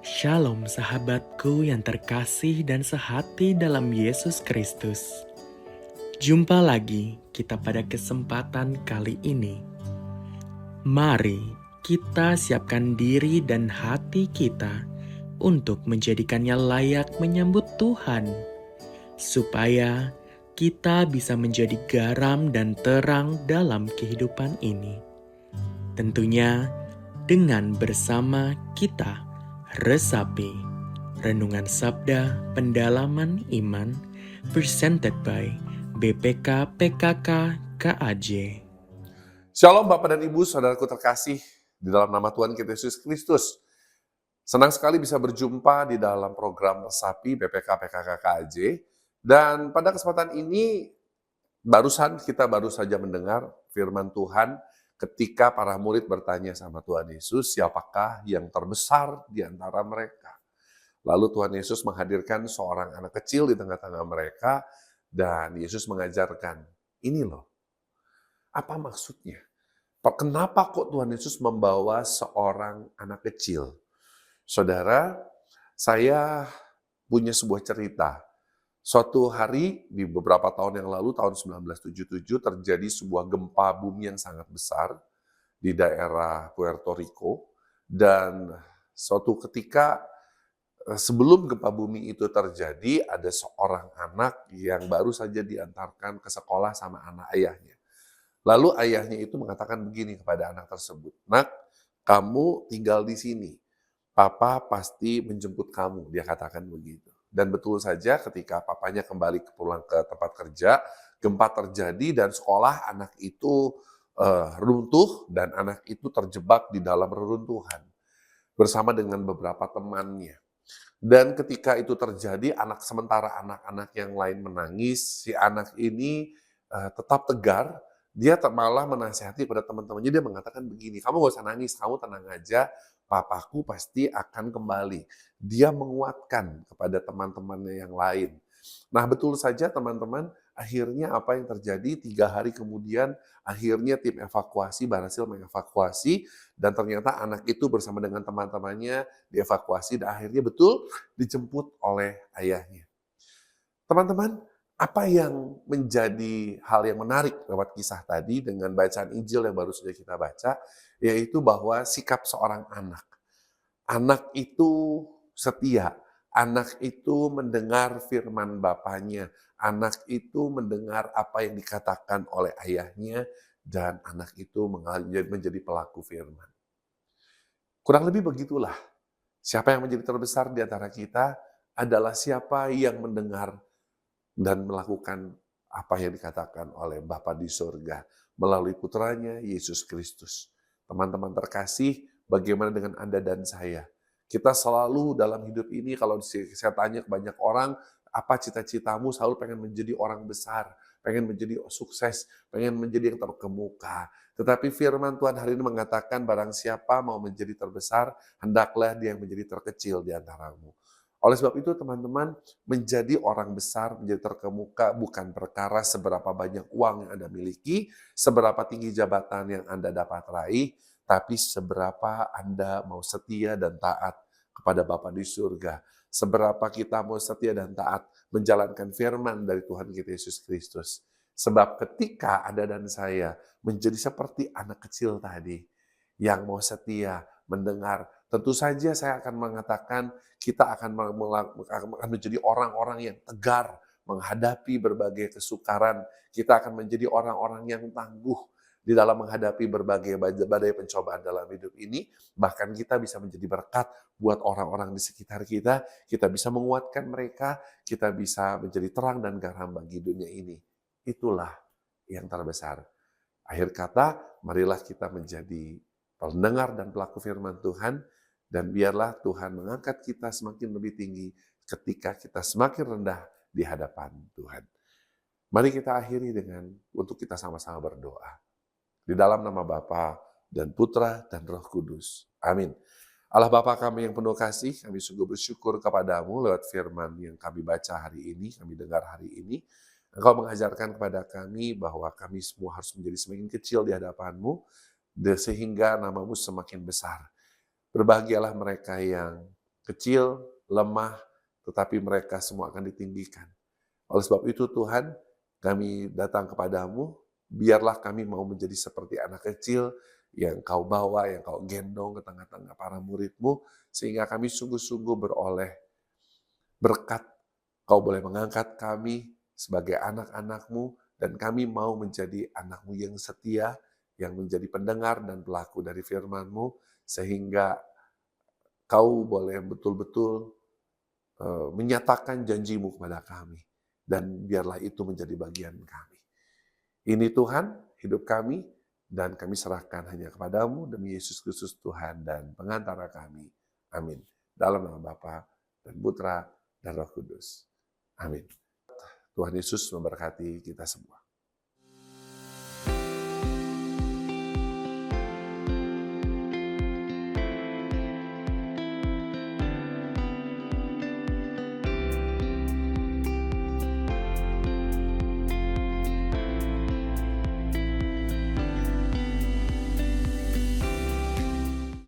Shalom sahabatku yang terkasih dan sehati dalam Yesus Kristus. Jumpa lagi kita pada kesempatan kali ini. Mari kita siapkan diri dan hati kita untuk menjadikannya layak menyambut Tuhan, supaya kita bisa menjadi garam dan terang dalam kehidupan ini. Tentunya dengan bersama kita resapi Renungan Sabda Pendalaman Iman presented by BPK PKK KAJ. Shalom Bapak dan Ibu, saudaraku terkasih di dalam nama Tuhan kita Yesus Kristus. Senang sekali bisa berjumpa di dalam program Resapi BPK PKK KAJ. Dan pada kesempatan ini kita baru saja mendengar firman Tuhan ketika para murid bertanya sama Tuhan Yesus, siapakah yang terbesar di antara mereka? Lalu Tuhan Yesus menghadirkan seorang anak kecil di tengah-tengah mereka dan Yesus mengajarkan, ini loh, apa maksudnya? Kenapa kok Tuhan Yesus membawa seorang anak kecil? Saudara, saya punya sebuah cerita. Suatu hari di beberapa tahun yang lalu, tahun 1977, terjadi sebuah gempa bumi yang sangat besar di daerah Puerto Rico. Dan suatu ketika sebelum gempa bumi itu terjadi, ada seorang anak yang baru saja diantarkan ke sekolah sama anak ayahnya. Lalu ayahnya itu mengatakan begini kepada anak tersebut, "Nak, kamu tinggal di sini. Papa pasti menjemput kamu," dia katakan begitu. Dan betul saja ketika papanya kembali pulang ke tempat kerja, gempa terjadi dan sekolah anak itu runtuh dan anak itu terjebak di dalam reruntuhan bersama dengan beberapa temannya. Dan ketika itu terjadi, sementara anak-anak yang lain menangis, si anak ini tetap tegar. Dia malah menasihati pada teman-temannya, dia mengatakan begini, kamu gak usah nangis, kamu tenang aja, papaku pasti akan kembali. Dia menguatkan kepada teman-temannya yang lain. Nah betul saja teman-teman, akhirnya apa yang terjadi 3 hari kemudian, akhirnya tim evakuasi berhasil mengevakuasi, dan ternyata anak itu bersama dengan teman-temannya dievakuasi, dan akhirnya betul dijemput oleh ayahnya. Teman-teman, apa yang menjadi hal yang menarik lewat kisah tadi dengan bacaan Injil yang baru saja kita baca, yaitu bahwa sikap seorang anak. Anak itu setia, anak itu mendengar firman bapaknya, anak itu mendengar apa yang dikatakan oleh ayahnya, dan anak itu menjadi pelaku firman. Kurang lebih begitulah, siapa yang menjadi terbesar di antara kita adalah siapa yang mendengar dan melakukan apa yang dikatakan oleh Bapa di surga melalui putranya Yesus Kristus. Teman-teman terkasih, bagaimana dengan Anda dan saya? Kita selalu dalam hidup ini, kalau saya tanya ke banyak orang, apa cita-citamu? Selalu pengen menjadi orang besar, pengen menjadi sukses, pengen menjadi yang terkemuka. Tetapi firman Tuhan hari ini mengatakan, barang siapa mau menjadi terbesar, hendaklah dia yang menjadi terkecil di antaramu. Oleh sebab itu teman-teman, menjadi orang besar, menjadi terkemuka bukan perkara seberapa banyak uang yang Anda miliki, seberapa tinggi jabatan yang Anda dapat raih, tapi seberapa Anda mau setia dan taat kepada Bapa di surga. Seberapa kita mau setia dan taat menjalankan firman dari Tuhan kita Yesus Kristus. Sebab ketika Anda dan saya menjadi seperti anak kecil tadi, yang mau setia, mendengar, tentu saja saya akan mengatakan kita akan menjadi orang-orang yang tegar menghadapi berbagai kesukaran. Kita akan menjadi orang-orang yang tangguh di dalam menghadapi berbagai badai pencobaan dalam hidup ini. Bahkan kita bisa menjadi berkat buat orang-orang di sekitar kita. Kita bisa menguatkan mereka, kita bisa menjadi terang dan garam bagi dunia ini. Itulah yang terbesar. Akhir kata, marilah kita menjadi pendengar dan pelaku firman Tuhan, dan biarlah Tuhan mengangkat kita semakin lebih tinggi ketika kita semakin rendah di hadapan Tuhan. Mari kita akhiri untuk kita sama-sama berdoa. Di dalam nama Bapa dan Putra dan Roh Kudus. Amin. Allah Bapa kami yang penuh kasih, kami sungguh bersyukur kepadamu lewat firman yang kami baca hari ini, kami dengar hari ini. Engkau mengajarkan kepada kami bahwa kami semua harus menjadi semakin kecil di hadapan-Mu, sehingga namamu semakin besar. Berbahagialah mereka yang kecil, lemah, tetapi mereka semua akan ditinggikan. Oleh sebab itu Tuhan, kami datang kepadamu, biarlah kami mau menjadi seperti anak kecil yang kau bawa, yang kau gendong ke tengah-tengah para murid-mu, sehingga kami sungguh-sungguh beroleh berkat. Kau boleh mengangkat kami sebagai anak-anak-mu, dan kami mau menjadi anak-mu yang setia, yang menjadi pendengar dan pelaku dari firman-mu, sehingga kau boleh betul-betul menyatakan janjimu kepada kami. Dan biarlah itu menjadi bagian kami. Ini Tuhan, hidup kami, dan kami serahkan hanya kepadamu demi Yesus Kristus Tuhan dan pengantara kami. Amin. Dalam nama Bapa dan Putra dan Roh Kudus. Amin. Tuhan Yesus memberkati kita semua.